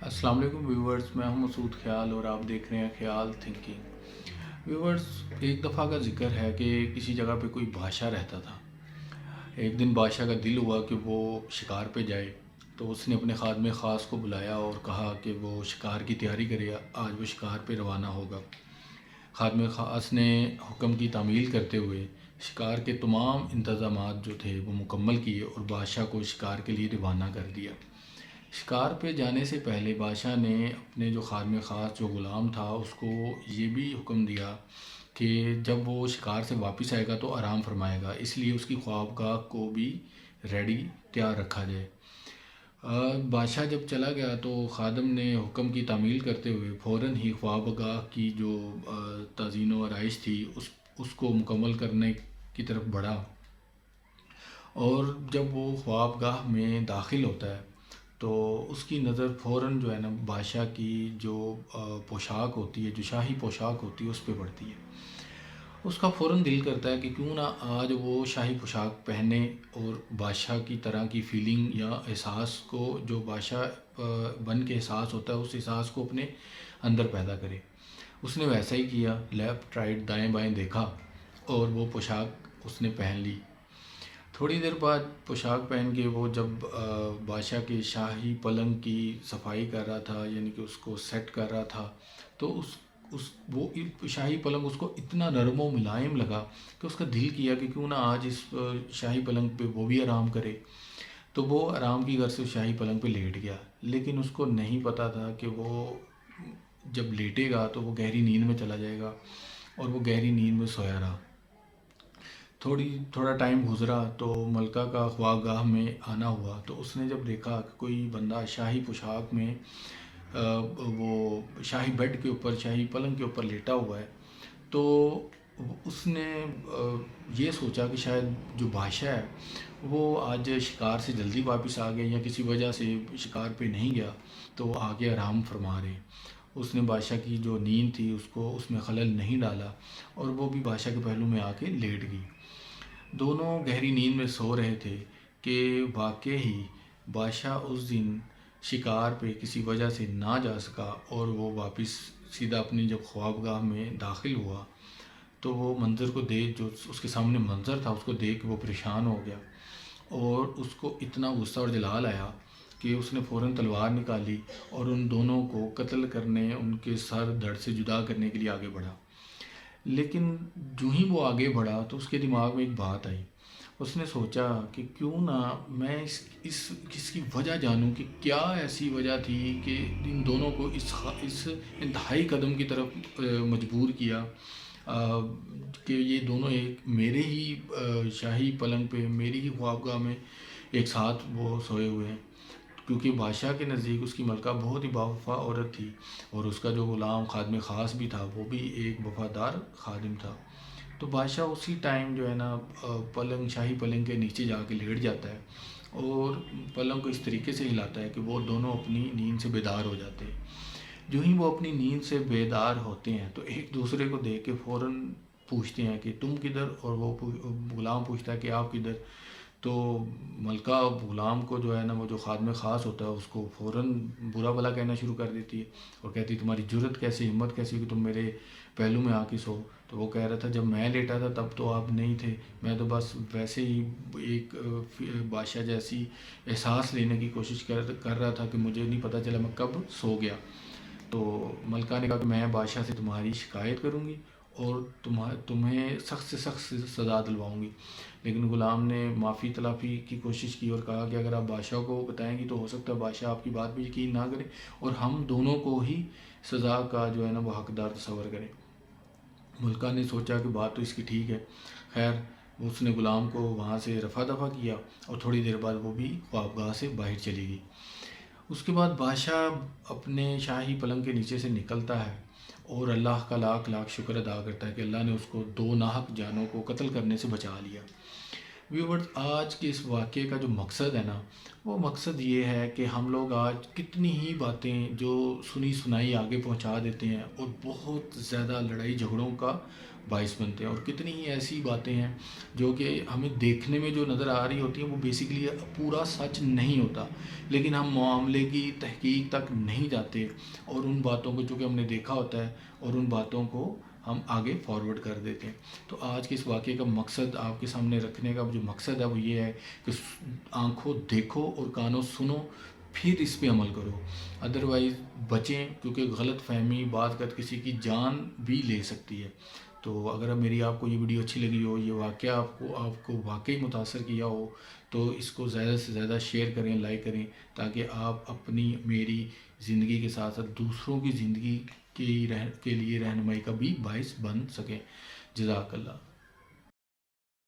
السلام علیکم ویورز، میں ہوں مسعود خیال اور آپ دیکھ رہے ہیں خیال تھنکنگ ویورز۔ ایک دفعہ کا ذکر ہے کہ کسی جگہ پہ کوئی بادشاہ رہتا تھا۔ ایک دن بادشاہ کا دل ہوا کہ وہ شکار پہ جائے، تو اس نے اپنے خادم خاص کو بلایا اور کہا کہ وہ شکار کی تیاری کرے، آج وہ شکار پہ روانہ ہوگا۔ خادم خاص نے حکم کی تعمیل کرتے ہوئے شکار کے تمام انتظامات جو تھے وہ مکمل کیے اور بادشاہ کو شکار کے لیے روانہ کر دیا۔ شکار پہ جانے سے پہلے بادشاہ نے اپنے جو خادم خاص جو غلام تھا اس کو یہ بھی حکم دیا کہ جب وہ شکار سے واپس آئے گا تو آرام فرمائے گا، اس لیے اس کی خوابگاہ کو بھی ریڈی تیار رکھا جائے۔ بادشاہ جب چلا گیا تو خادم نے حکم کی تعمیل کرتے ہوئے فوراً ہی خوابگاہ کی جو تزئین و آرائش تھی اس کو مکمل کرنے کی طرف بڑھا، اور جب وہ خوابگاہ میں داخل ہوتا ہے تو اس کی نظر فوراً جو ہے نا بادشاہ کی جو پوشاک ہوتی ہے، جو شاہی پوشاک ہوتی ہے، اس پہ پڑتی ہے۔ اس کا فوراً دل کرتا ہے کہ کیوں نہ آج وہ شاہی پوشاک پہنے اور بادشاہ کی طرح کی فیلنگ یا احساس کو جو بادشاہ بن کے احساس ہوتا ہے اس احساس کو اپنے اندر پیدا کرے۔ اس نے ویسا ہی کیا، لیفٹ رائٹ دائیں بائیں دیکھا اور وہ پوشاک اس نے پہن لی۔ تھوڑی دیر بعد پوشاک پہن کے وہ جب بادشاہ کے شاہی پلنگ کی صفائی کر رہا تھا، یعنی کہ اس کو سیٹ کر رہا تھا، تو وہ شاہی پلنگ اس کو اتنا نرم و ملائم لگا کہ اس کا دل کیا کہ کیوں نہ آج اس شاہی پلنگ پہ وہ بھی آرام کرے۔ تو وہ آرام کی غرض سے شاہی پلنگ پہ لیٹ گیا، لیکن اس کو نہیں پتا تھا کہ وہ جب لیٹے گا تو وہ گہری نیند میں چلا جائے گا، اور وہ گہری نیند میں سویا رہا۔ تھوڑا ٹائم گزرا تو ملکہ کا خوابگاہ میں آنا ہوا، تو اس نے جب دیکھا کہ کوئی بندہ شاہی پوشاک میں وہ شاہی بیڈ کے اوپر، شاہی پلنگ کے اوپر لیٹا ہوا ہے، تو اس نے یہ سوچا کہ شاید جو بادشاہ ہے وہ آج شکار سے جلدی واپس آ گئے یا کسی وجہ سے شکار پہ نہیں گیا تو وہ آگے آرام فرما رہے ہیں۔ اس نے بادشاہ کی جو نیند تھی اس میں خلل نہیں ڈالا، اور وہ بھی بادشاہ کے پہلو میں آ کے لیٹ گئی۔ دونوں گہری نیند میں سو رہے تھے کہ واقع ہی بادشاہ اس دن شکار پہ کسی وجہ سے نہ جا سکا، اور وہ واپس سیدھا اپنی جب خوابگاہ میں داخل ہوا تو وہ منظر کو دیکھ، جو اس کے سامنے منظر تھا اس کو دیکھ کے وہ پریشان ہو گیا، اور اس کو اتنا غصہ اور جلال آیا کہ اس نے فوراً تلوار نکالی اور ان دونوں کو قتل کرنے، ان کے سر دھڑ سے جدا کرنے کے لیے آگے بڑھا۔ لیکن جو ہی وہ آگے بڑھا تو اس کے دماغ میں ایک بات آئی۔ اس نے سوچا کہ کیوں نہ میں اس کی وجہ جانوں کہ کیا ایسی وجہ تھی کہ ان دونوں کو اس انتہائی قدم کی طرف مجبور کیا کہ یہ دونوں ایک میرے ہی شاہی پلنگ پہ، میری ہی خوابگاہ میں ایک ساتھ وہ سوئے ہوئے ہیں، کیونکہ بادشاہ کے نزدیک اس کی ملکہ بہت ہی باوفا عورت تھی، اور اس کا جو غلام خادم خاص بھی تھا وہ بھی ایک وفادار خادم تھا۔ تو بادشاہ اسی ٹائم جو ہے نا شاہی پلنگ کے نیچے جا کے لیٹ جاتا ہے، اور پلنگ کو اس طریقے سے ہلاتا ہے کہ وہ دونوں اپنی نیند سے بیدار ہو جاتے ہیں۔ جو ہی وہ اپنی نیند سے بیدار ہوتے ہیں تو ایک دوسرے کو دیکھ کے فوراً پوچھتے ہیں کہ تم کدھر، اور وہ غلام پوچھتا ہے کہ آپ کدھر۔ تو ملکہ غلام کو جو ہے نا وہ جو خادم خاص ہوتا ہے اس کو فوراً برا بھلا کہنا شروع کر دیتی ہے، اور کہتی ہے تمہاری جرت کیسی، ہمت کیسی کہ تم میرے پہلو میں آ کے سو۔ تو وہ کہہ رہا تھا جب میں لیٹا تھا تب تو آپ نہیں تھے، میں تو بس ویسے ہی ایک بادشاہ جیسی احساس لینے کی کوشش کر رہا تھا کہ مجھے نہیں پتہ چلا میں کب سو گیا۔ تو ملکہ نے کہا کہ میں بادشاہ سے تمہاری شکایت کروں گی اور تمہیں سخت سے سخت سزا دلواؤں گی۔ لیکن غلام نے معافی تلافی کی کوشش کی اور کہا کہ اگر آپ بادشاہ کو بتائیں گی تو ہو سکتا ہے بادشاہ آپ کی بات پہ یقین نہ کرے اور ہم دونوں کو ہی سزا کا جو ہے نا وہ حقدار تصور کریں۔ ملکہ نے سوچا کہ بات تو اس کی ٹھیک ہے، خیر اس نے غلام کو وہاں سے رفع دفع کیا، اور تھوڑی دیر بعد وہ بھی خوابگاہ سے باہر چلی گئی۔ اس کے بعد بادشاہ اپنے شاہی پلنگ کے نیچے سے نکلتا ہے اور اللہ کا لاکھ لاکھ شکر ادا کرتا ہے کہ اللہ نے اس کو دو ناحق جانوں کو قتل کرنے سے بچا لیا۔ ویورز، آج کے اس واقعے کا جو مقصد ہے نا وہ مقصد یہ ہے کہ ہم لوگ آج کتنی ہی باتیں جو سنی سنائی آگے پہنچا دیتے ہیں، اور بہت زیادہ لڑائی جھگڑوں کا باعث بنتے ہیں، اور کتنی ہی ایسی باتیں ہیں جو کہ ہمیں دیکھنے میں جو نظر آ رہی ہوتی ہیں وہ بیسیکلی پورا سچ نہیں ہوتا، لیکن ہم معاملے کی تحقیق تک نہیں جاتے اور ان باتوں کو جو کہ ہم نے دیکھا ہوتا ہے اور ان باتوں کو ہم آگے فارورڈ کر دیتے ہیں۔ تو آج کے اس واقعے کا مقصد آپ کے سامنے رکھنے کا جو مقصد ہے وہ یہ ہے کہ آنکھوں دیکھو اور کانوں سنو، پھر اس پہ عمل کرو، ادروائز بچیں، کیونکہ غلط فہمی بعض کا کسی کی جان بھی لے سکتی ہے۔ تو اگر میری آپ کو یہ ویڈیو اچھی لگی ہو، یہ واقعہ آپ کو واقعی متاثر کیا ہو، تو اس کو زیادہ سے زیادہ شیئر کریں، لائک کریں، تاکہ آپ اپنی میری زندگی کے ساتھ ساتھ دوسروں کی زندگی کے لیے رہنمائی کا بھی باعث بن سکیں۔ جزاک اللہ۔